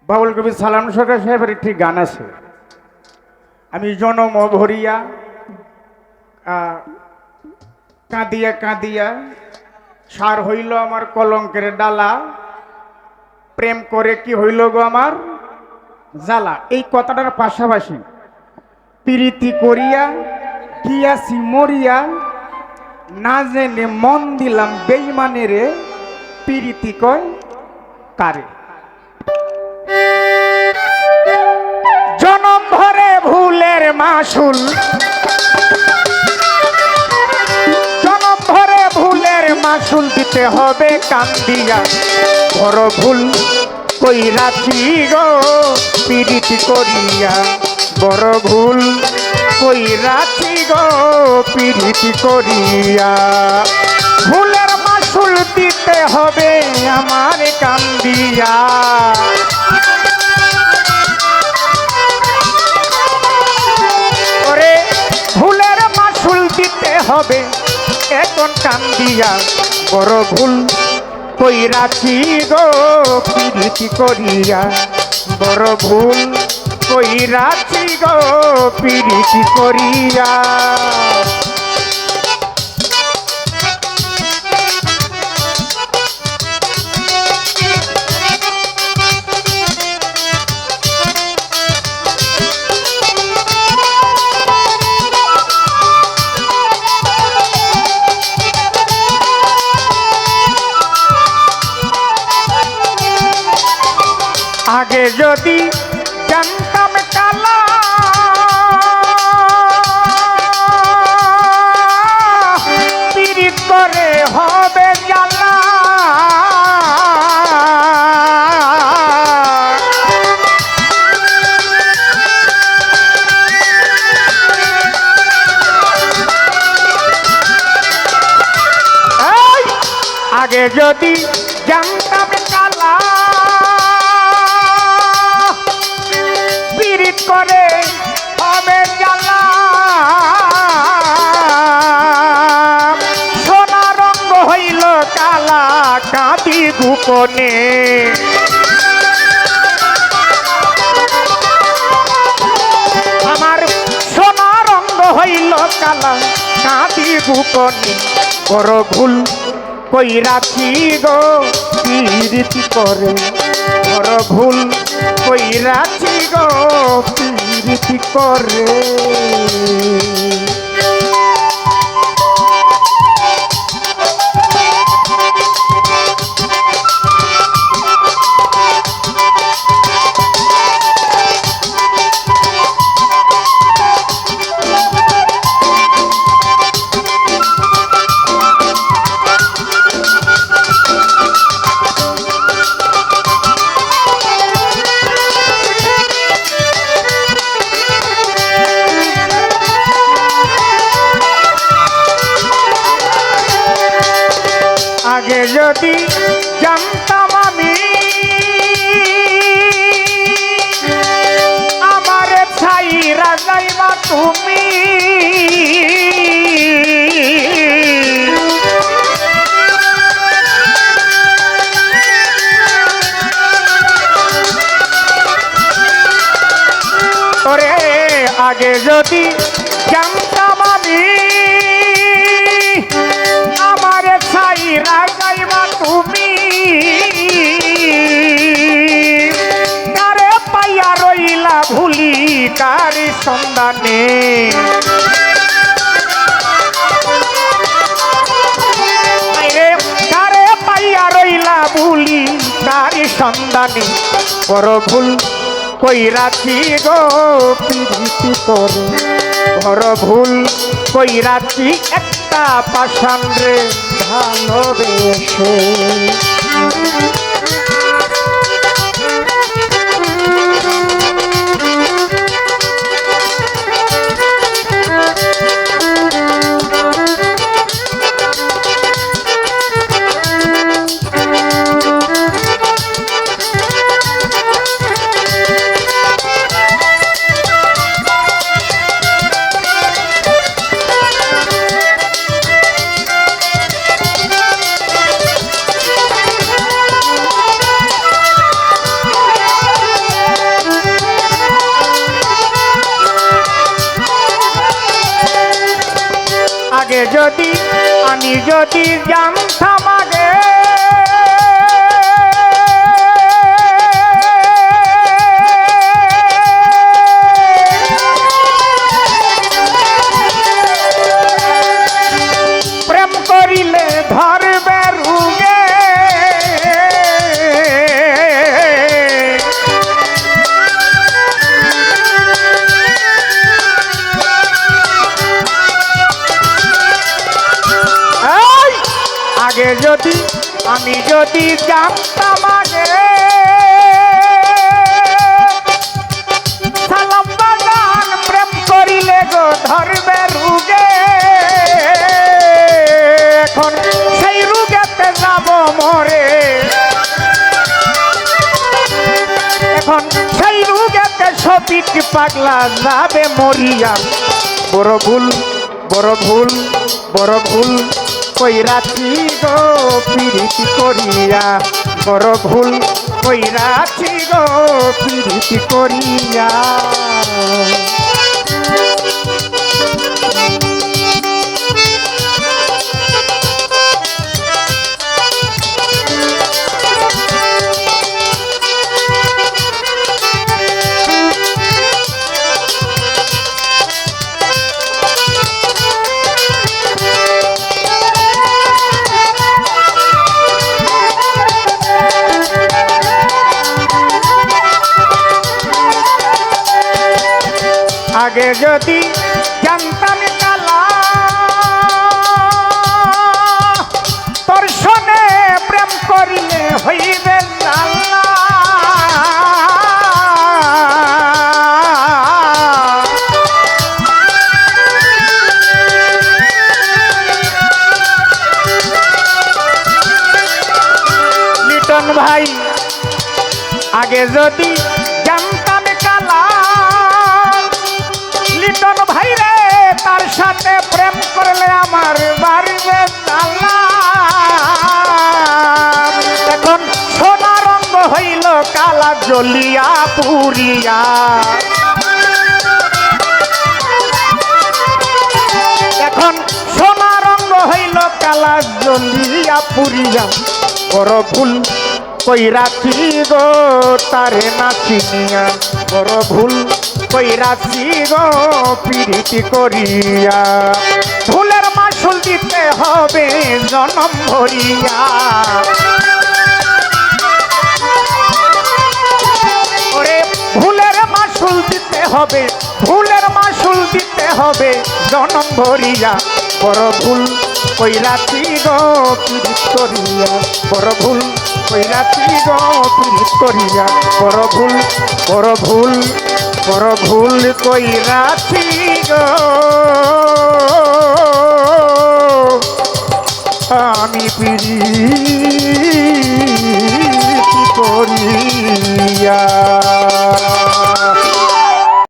বাউল কবি সালাম সরকার সাহেবের একটি গান আছে, আমি জনম ভরিয়া কাঁদিয়া কাঁদিয়া সার হইল আমার কলঙ্কের ডালা, প্রেম করে কি হইল গো আমার জ্বালা। এই কথাটার পাশাপাশি প্রীতি করিয়া গিয়াছি মরিয়া, না জেনে মন দিলাম বেইমানেরে, প্রীতি কয় কারে। জনম ভরে ভুলের মাসুল, জনম ভরে ভুলের মাসুল দিতে হবে কান্দিয়া, বড় ভুল কইরাছি গো প্রীতি করিয়া, বড় ভুল কইরাছি গো প্রীতি করিয়া। ভুলের মাসুল দিতে হবে আমার কান্দিয়া, ওরে ভুলের মাসুল দিতে হবে এখন কান্দিয়া, বড় ভুল কইরাছি গো প্রীতি করিয়া, বড় ভুল কইরাছি গো প্রীতি করিয়া। আগে যদি জানতাম কালা, পীড়িত করে হবে জ্বালা, আগে যদি জানতাম কালা, করে হবে জ্বালা, সোনা রঙ হইল কালা কাঁদি গোপনে, আমার সোনা রঙ হইল কালা কাঁদি গোপনে, বড় ভুল কইরাছি গো প্রীতি করে, বড় ভুল কইরাছি গো প্রীতি করে। আগে যদি জানতাম আমি আমার ছাইরা যাইবা তুমি, ওরে আগে যদি জানতাম আমি আমার ছাইরা যাইবা তুমি, কারে পাইয়া রইলা ভুলি কারি সন্ধানে, কারে পাইয়া রইলা ভুলি কারি সন্ধানে, বড় ভুল কইরাছি গো প্রীতি করে, বড় ভুল কইরাছি একটা পাষাণ রে ভালোবেসে। যদি আমি যদি জানতাম আগে প্রেম করিলে ধরবে রুগে আগে যদি আমি যদি জানতাম আগে সালাম বাগান প্রেম করিলে গো ধরবে রুগে এখন সেই রুগেতে যাব মরে এখন সেই রুগেতে সপিক পাগলা যাবে মরিয়া বড় ভুল বড় ভুল বড় ভুল কইরাছি গো পিরিতি করিয়া বড় ভুল কইরাছি গো পিরিতি করিয়া আগে যদি জানতাম কালা তোর সনে প্রেম করিলে হইবে জালা লিটন ভাই আগে যদি জানতাম কালা লিটন ভাই রে তার সাথে প্রেম করলে আমার বাড়িবে জালা এখন সোনা রঙ হইল কালা জ্বলিয়া পুরিয়া এখন সোনা রঙ হইল কালা জ্বলিয়া পুরিয়া বড় ভুল কইরাছি গো তারে না চিনিয়া বড় ভুল কইরাছি গো পিরিতি করিয়া ভুলের মাসুল দিতে হবে জনম ভরিয়া ওরে ভুলের মাসুল দিতে হবে ভুলের মাসুল দিতে হবে জনম ভরিয়া বড় ভুল কইরাছি গো পিরিত করিয়া বড় ভুল কইরাছি গো পিরিত করিয়া বড় ভুল বড় ভুল বড় ভুল কইরাছি গো আমি পিরিত করিয়া